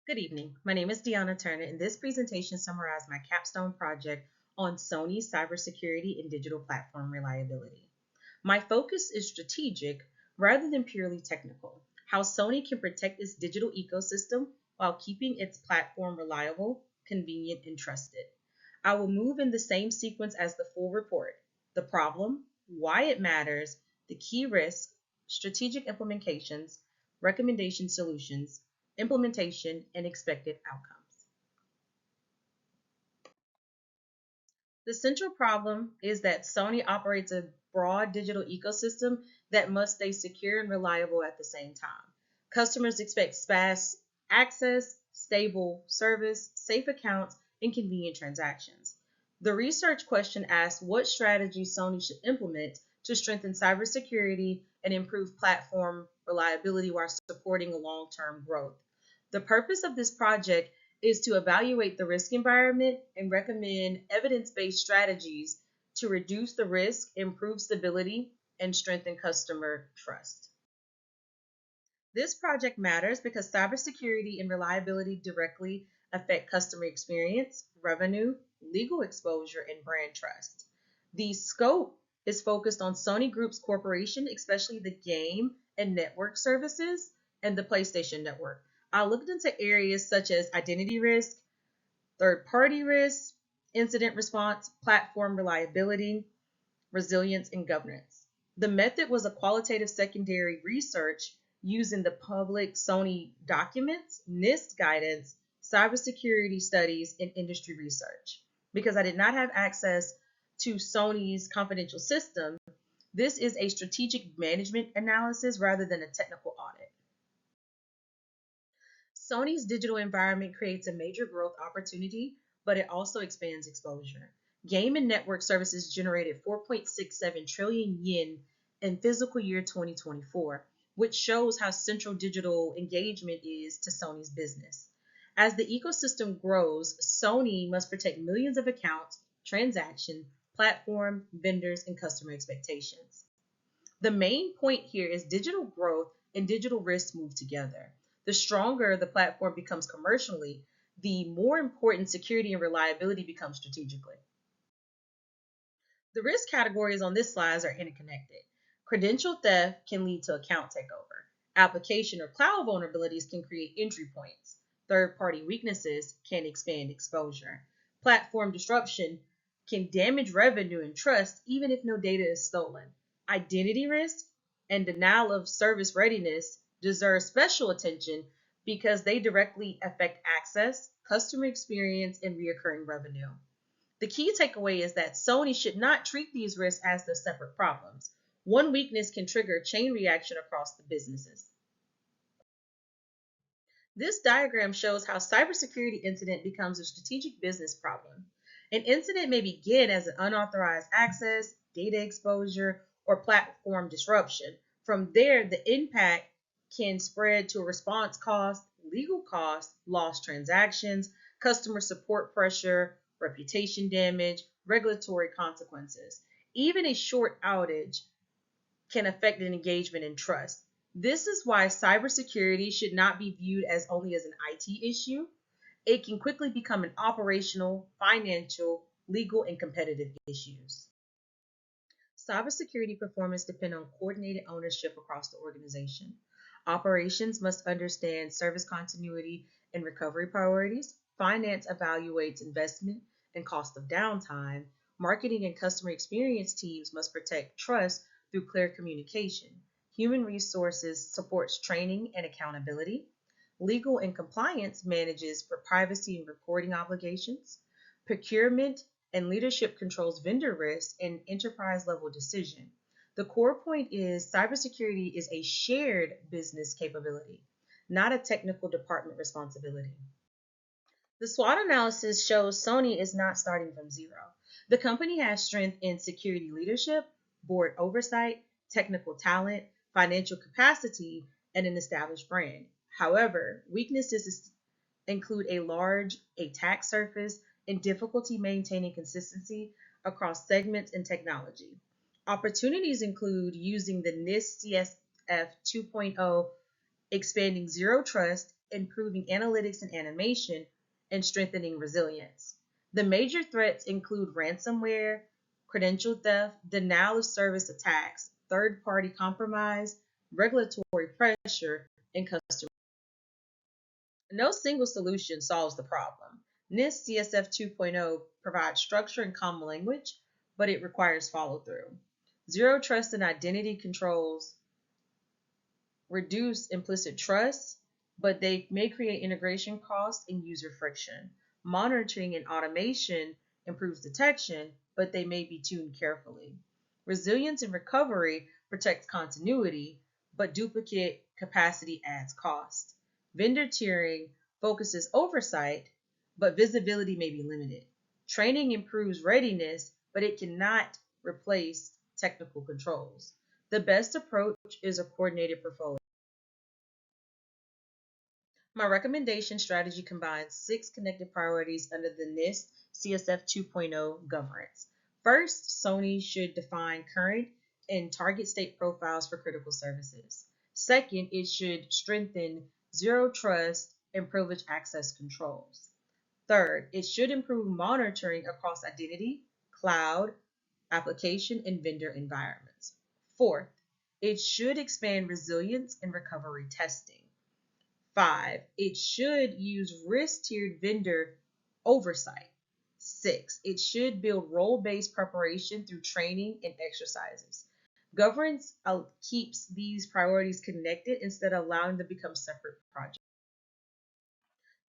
Good evening. My name is Deanna Turner, and this presentation summarizes my Capstone project on Sony's cybersecurity and digital platform reliability. My focus is strategic rather than purely technical, how Sony can protect its digital ecosystem while keeping its platform reliable, convenient, and trusted. I will move in the same sequence as the full report: the problem, why it matters, the key risks, strategic implementations, recommendation solutions, implementation, and expected outcomes. The central problem is that Sony operates a broad digital ecosystem that must stay secure and reliable at the same time. Customers expect fast access, stable service, safe accounts, and convenient transactions. The research question asks what strategies Sony should implement to strengthen cybersecurity and improve platform reliability while supporting long-term growth. The purpose of this project is to evaluate the risk environment and recommend evidence-based strategies to reduce the risk, improve stability, and strengthen customer trust. This project matters because cybersecurity and reliability directly affect customer experience, revenue, legal exposure, and brand trust. The scope is focused on Sony Group's corporation, especially the game and network services and the PlayStation Network. I looked into areas such as identity risk, third party risk, incident response, platform reliability, resilience, and governance. The method was a qualitative secondary research using the public Sony documents, NIST guidance, cybersecurity studies, and industry research. Because I did not have access to Sony's confidential system, this is a strategic management analysis rather than a technical audit. Sony's digital environment creates a major growth opportunity, but it also expands exposure. Game and network services generated 4.67 trillion yen in fiscal year 2024, which shows how central digital engagement is to Sony's business. As the ecosystem grows, Sony must protect millions of accounts, transactions, platform, vendors, and customer expectations. The main point here is digital growth and digital risks move together. The stronger the platform becomes commercially, the more important security and reliability becomes strategically. The risk categories on this slide are interconnected. Credential theft can lead to account takeover. Application or cloud vulnerabilities can create entry points. Third-party weaknesses can expand exposure. Platform disruption can damage revenue and trust even if no data is stolen. Identity risk and denial of service readiness deserve special attention because they directly affect access, customer experience, and recurring revenue. The key takeaway is that Sony should not treat these risks as their separate problems. One weakness can trigger a chain reaction across the businesses. This diagram shows how cybersecurity incident becomes a strategic business problem. An incident may begin as an unauthorized access, data exposure, or platform disruption. From there, the impact can spread to a response cost, legal costs, lost transactions, customer support pressure, reputation damage, regulatory consequences. Even a short outage can affect an engagement and trust. This is why cybersecurity should not be viewed as only as an IT issue. It can quickly become an operational, financial, legal, and competitive issues. Cybersecurity performance depends on coordinated ownership across the organization. Operations must understand service continuity and recovery priorities. Finance evaluates investment and cost of downtime. Marketing and customer experience teams must protect trust through clear communication. Human resources supports training and accountability. Legal and compliance manages for privacy and reporting obligations. Procurement and leadership controls vendor risk and enterprise level decision. The core point is cybersecurity is a shared business capability, not a technical department responsibility. The SWOT analysis shows Sony is not starting from zero. The company has strength in security leadership, board oversight, technical talent, financial capacity, and an established brand. However, weaknesses include a large attack surface and difficulty maintaining consistency across segments and technology. Opportunities include using the NIST CSF 2.0, expanding zero trust, improving analytics and animation, and strengthening resilience. The major threats include ransomware, credential theft, denial of service attacks, third party compromise, regulatory pressure, and customer. No single solution solves the problem. NIST CSF 2.0 provides structure and common language, but it requires follow through. Zero trust and identity controls reduce implicit trust, but they may create integration costs and user friction. Monitoring and automation improves detection, but they may be tuned carefully. Resilience and recovery protects continuity, but duplicate capacity adds cost. Vendor tiering focuses oversight, but visibility may be limited. Training improves readiness, but it cannot replace technical controls. The best approach is a coordinated portfolio. My recommendation strategy combines 6 connected priorities under the NIST CSF 2.0 governance. First, Sony should define current and target state profiles for critical services. Second, it should strengthen zero trust and privilege access controls. Third, it should improve monitoring across identity, cloud, application, and vendor environments. Fourth, it should expand resilience and recovery testing. 5, it should use risk-tiered vendor oversight. 6, it should build role-based preparation through training and exercises. Governance keeps these priorities connected instead of allowing them to become separate projects.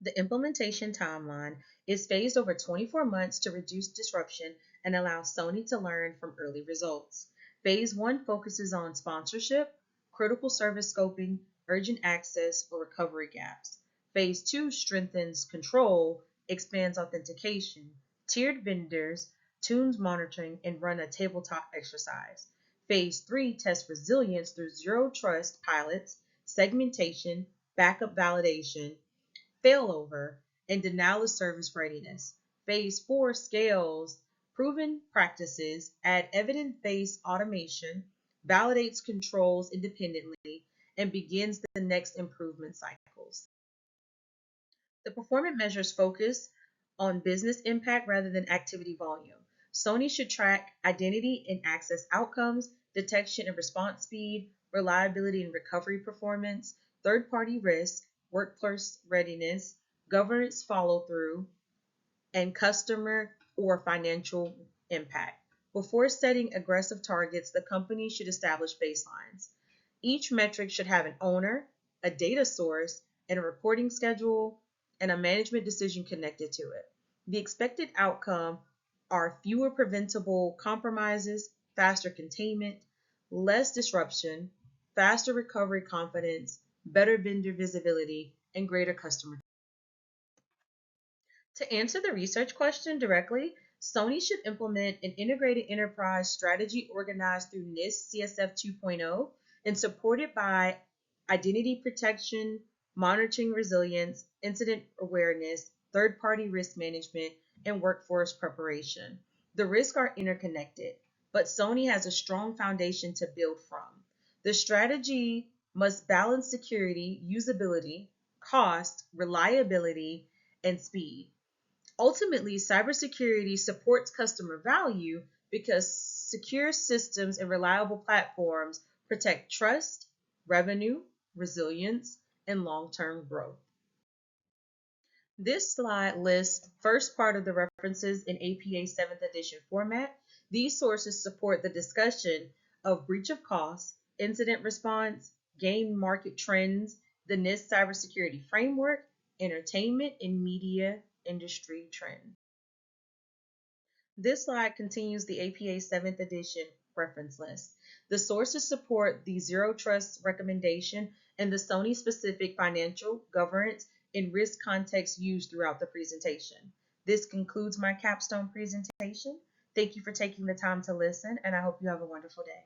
The implementation timeline is phased over 24 months to reduce disruption and allow Sony to learn from early results. Phase 1 focuses on sponsorship, critical service scoping, urgent access, or recovery gaps. Phase 2 strengthens control, expands authentication, tiered vendors, tunes monitoring, and run a tabletop exercise. Phase 3 tests resilience through zero trust pilots, segmentation, backup validation, failover, and denial of service readiness. Phase 4 scales proven practices, add evidence-based automation, validates controls independently, and begins the next improvement cycles. The performance measures focus on business impact rather than activity volume. Sony should track identity and access outcomes, detection and response speed, reliability and recovery performance, third-party risk, workplace readiness, governance follow-through, and customer or financial impact. Before setting aggressive targets, the company should establish baselines. Each metric should have an owner, a data source, and a reporting schedule, and a management decision connected to it. The expected outcome are fewer preventable compromises, faster containment, less disruption, faster recovery confidence, better vendor visibility, and greater customer. To answer the research question directly, Sony should implement an integrated enterprise strategy organized through NIST CSF 2.0 and supported by identity protection, monitoring resilience, incident awareness, third-party risk management, and workforce preparation. The risks are interconnected, but Sony has a strong foundation to build from. The strategy must balance security, usability, cost, reliability, and speed. Ultimately, cybersecurity supports customer value because secure systems and reliable platforms protect trust, revenue, resilience, and long-term growth. This slide lists first part of the references in APA 7th edition format. These sources support the discussion of breach of cost, incident response, game market trends, the NIST cybersecurity framework, entertainment, and media industry trends. This slide continues the APA 7th edition reference list. The sources support the Zero Trust recommendation and the Sony specific financial, governance, and risk context used throughout the presentation. This concludes my capstone presentation. Thank you for taking the time to listen, and I hope you have a wonderful day.